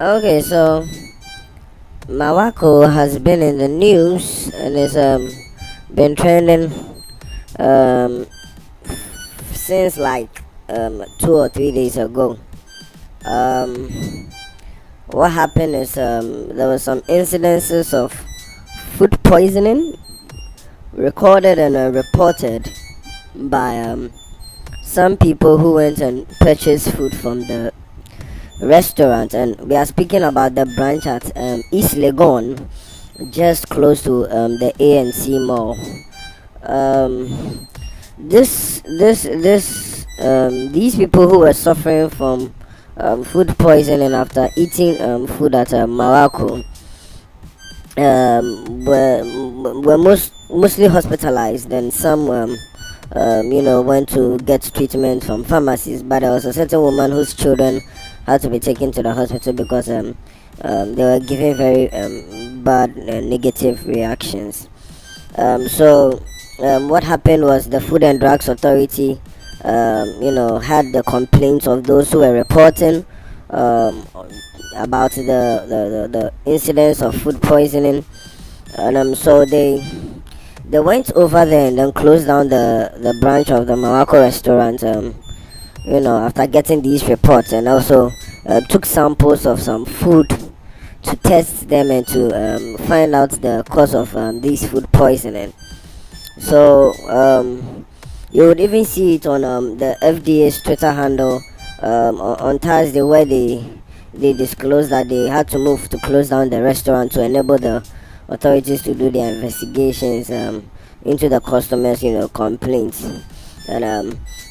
Okay, so Marwako has been in the news and has been trending um since like 2 or 3 days ago. Um, what happened is there were some incidences of food poisoning recorded and reported by some people who went and purchased food from the restaurant, and we are speaking about the branch at East Legon, just close to the ANC Mall. Um, these people who were suffering from food poisoning after eating food at Marwako were mostly hospitalized, and some went to get treatment from pharmacies. But there was a certain woman whose children had to be taken to the hospital because they were giving very bad negative reactions. What happened was the Food and Drugs Authority, had the complaints of those who were reporting um, about the incidents of food poisoning, and so they went over there and then closed down the branch of the Marwako restaurant. After getting these reports, and also took samples of some food to test them and to find out the cause of this food poisoning. So you would even see it on the FDA's Twitter handle on Thursday, where they disclosed that they had to move to close down the restaurant to enable the authorities to do their investigations into the customers' complaints.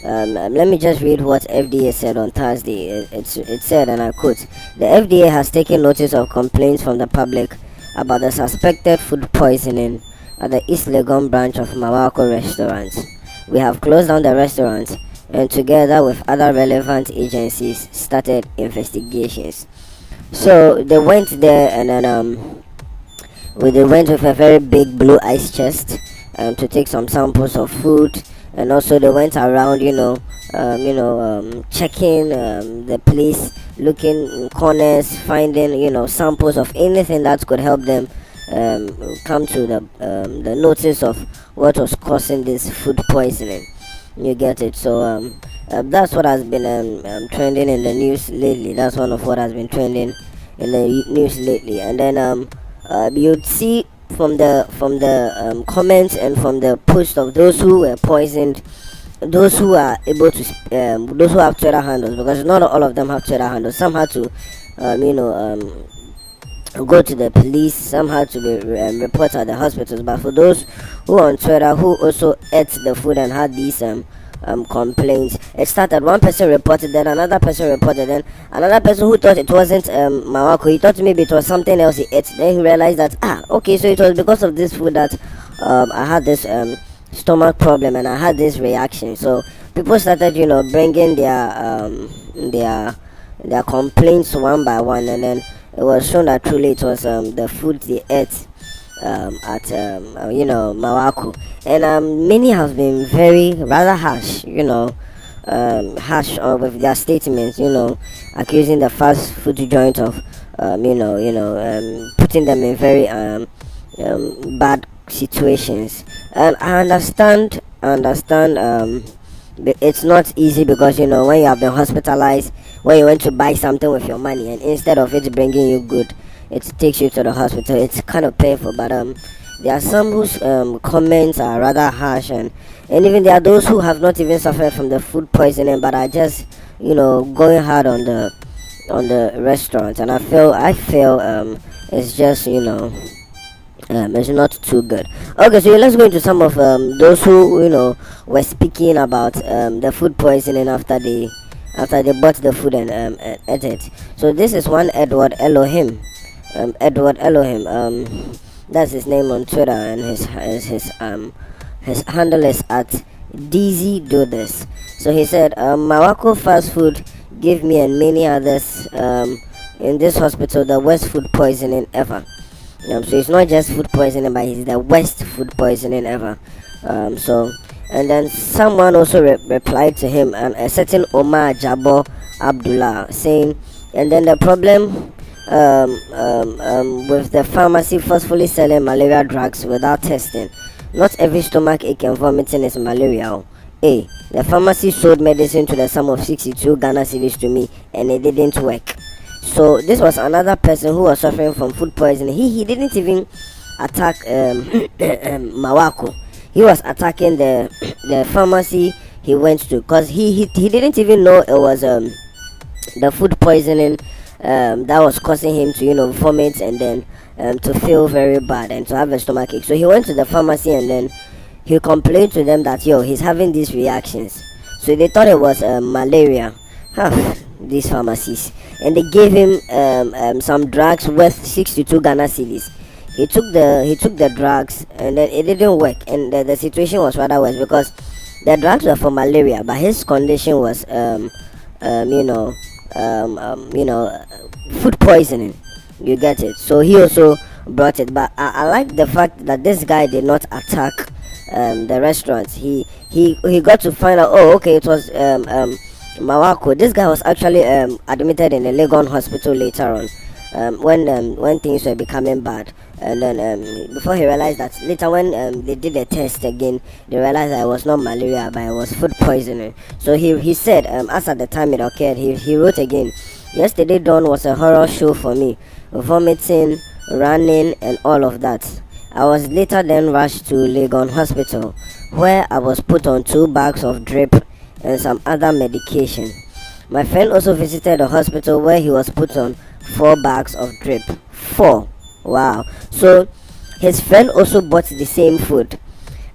And let me just read what FDA said on Thursday. It said, and I quote: "The FDA has taken notice of complaints from the public about the suspected food poisoning at the East Legon branch of Marwako restaurant. We have closed down the restaurant and, together with other relevant agencies, started investigations." So they went there, and then they went with a very big blue ice chest to take some samples of food, and also they went around, checking the place, looking in corners, finding samples of anything that could help them come to the notice of what was causing this food poisoning. You get it? So that's what has been trending in the news lately. That's one of what has been trending in the news lately. And then you'd see from the comments and from the post of those who were poisoned, those who are able to those who have Twitter handles, because not all of them have Twitter handles. Some had to go to the police, some had to be reported at the hospitals. But for those who are on Twitter who also ate the food and had these complaints, it started one person reported, then another person reported, then another person who thought it wasn't Marwako, he thought maybe it was something else he ate. Then he realized that okay, so it was because of this food that I had this stomach problem and I had this reaction. So people started bringing their complaints one by one, and then it was shown that truly it was the food they ate at Marwako. And many have been very rather harsh, harsh with their statements, accusing the fast food joint of putting them in very bad situations. And I understand it's not easy, because when you have been hospitalized, when you went to buy something with your money, and instead of it bringing you good, it takes you to the hospital. It's kind of painful. But there are some whose comments are rather harsh, and even there are those who have not even suffered from the food poisoning but are just going hard on the restaurant. And I feel it's just it's not too good. Okay, so let's go into some of those who were speaking about the food poisoning after they bought the food and ate it. So this is one Edward Elohim. Edward Elohim. That's his name on Twitter, and his handle is at DZ Do This. So he said, Marwako fast food gave me and many others in this hospital the worst food poisoning ever. So it's not just food poisoning, but it's the worst food poisoning ever. And then someone also replied to him, and a certain Omar Jabo Abdullah, saying, and then the problem with the pharmacy forcefully selling malaria drugs without testing. Not every stomach ache and vomiting is malaria. Oh. A. The pharmacy sold medicine to the sum of 62 Ghana cedis to me and it didn't work. So this was another person who was suffering from food poisoning. He didn't even attack Marwako. He was attacking the pharmacy he went to, because he didn't even know it was the food poisoning that was causing him to vomit, and then to feel very bad and to have a stomach ache. So he went to the pharmacy and then he complained to them that he's having these reactions. So they thought it was malaria. These pharmacies, and they gave him some drugs worth 62 Ghana cedis. He took the drugs and then it didn't work, and the situation was rather worse because the drugs were for malaria, but his condition was you know you know food poisoning. You get it? So he also brought it, but I like the fact that this guy did not attack the restaurant. He got to find out, oh, okay, it was Marwako. This guy was actually admitted in a legon hospital later on, when things were becoming bad. And then before he realized that, later when they did the test again, they realized that it was not malaria but it was food poisoning. So he said, as at the time it occurred, he wrote again, yesterday dawn was a horror show for me, vomiting, running and all of that. I was later then rushed to Legon Hospital, where I was put on 2 bags of drip and some other medication. My friend also visited the hospital, where he was put on 4 bags of drip. 4. Wow. So his friend also bought the same food,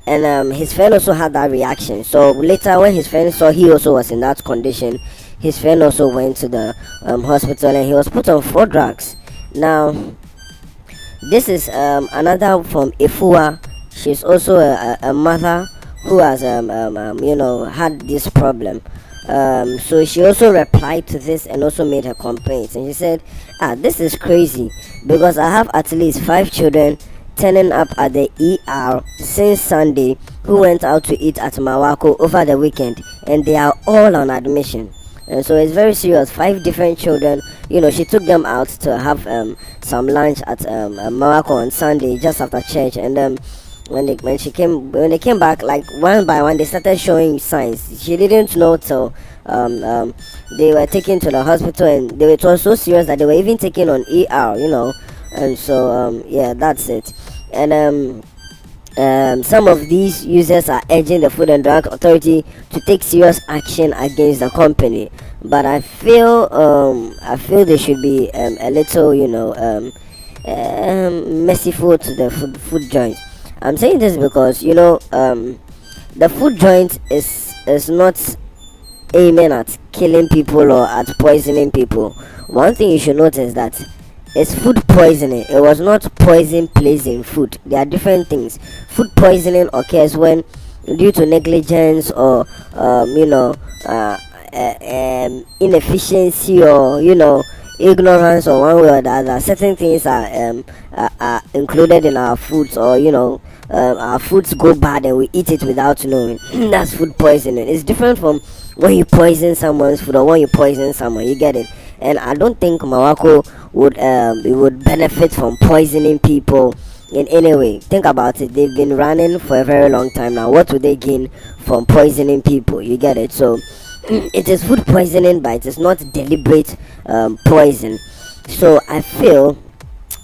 and his friend also had that reaction. So later when his friend saw he also was in that condition, his friend also went to the hospital and he was put on 4 drugs. Now this is another from Ifua. She's also a mother who has had this problem. So she also replied to this and also made her complaints, and she said, this is crazy because I have at least 5 children turning up at the ER since Sunday who went out to eat at Marwako over the weekend, and they are all on admission. And so it's very serious. 5 different children, she took them out to have some lunch at Marwako on Sunday just after church, and when they came back, like one by one, they started showing signs. She didn't know till they were taken to the hospital, and it was so serious that they were even taken on ER. And so yeah, that's it. And some of these users are urging the Food and Drug Authority to take serious action against the company, but I feel they should be a little merciful to the food joint. I'm saying this because the food joint is not aiming at killing people or at poisoning people. One thing you should notice that it's food poisoning. It was not poison placed in food. They are different things. Food poisoning occurs when, due to negligence or inefficiency or ignorance or one way or the other, certain things are included in our foods, or our foods go bad and we eat it without knowing. That's food poisoning. It's different from when you poison someone's food or when you poison someone. You get it? And I don't think Marwako would benefit from poisoning people in any way. Think about it. They've been running for a very long time now. What would they gain from poisoning people? You get it? So it is food poisoning, but it is not deliberate poison. So I feel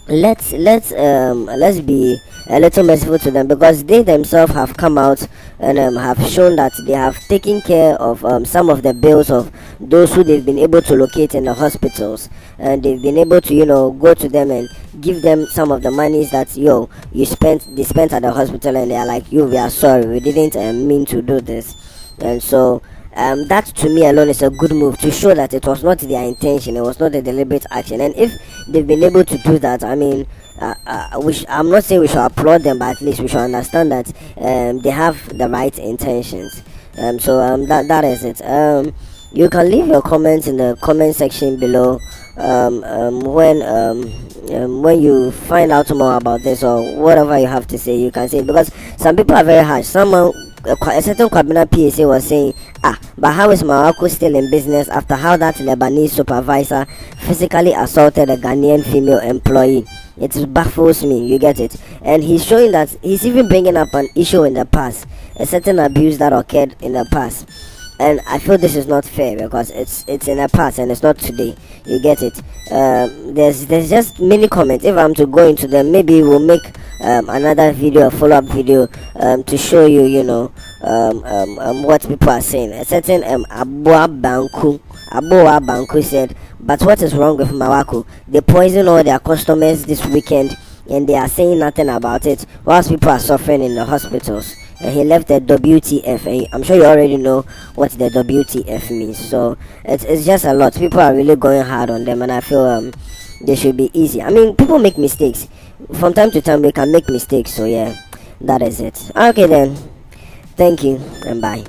let's be a little merciful to them, because they themselves have come out and have shown that they have taken care of some of the bills of those who they've been able to locate in the hospitals, and they've been able to go to them and give them some of the monies that they spent at the hospital, and they are like, we are sorry, we didn't mean to do this. And so that to me alone is a good move to show that it was not their intention, it was not a deliberate action. And if they've been able to do that, I mean, I'm not saying we should applaud them, but at least we should understand that they have the right intentions. So that is it. You can leave your comments in the comment section below when you find out more about this, or whatever you have to say, you can say, because some people are very harsh. Someone a certain Kwabena PSA was saying, but how is Marwako still in business after how that Lebanese supervisor physically assaulted a Ghanaian female employee? It baffles me, you get it? And he's showing that he's even bringing up an issue in the past, a certain abuse that occurred in the past. And I feel this is not fair because it's in the past and it's not today. You get it? There's just many comments. If I'm to go into them, maybe we'll make another video, a follow-up video, to show you, what people are saying. A certain Aboa Banku said, but what is wrong with Marwako? They poison all their customers this weekend and they are saying nothing about it whilst people are suffering in the hospitals. And he left the WTF, and I'm sure you already know what the WTF means. So it's just a lot. People are really going hard on them, and I feel they should be easy. I mean, people make mistakes from time to time. We can make mistakes, so yeah, that is it. Okay then, thank you and bye.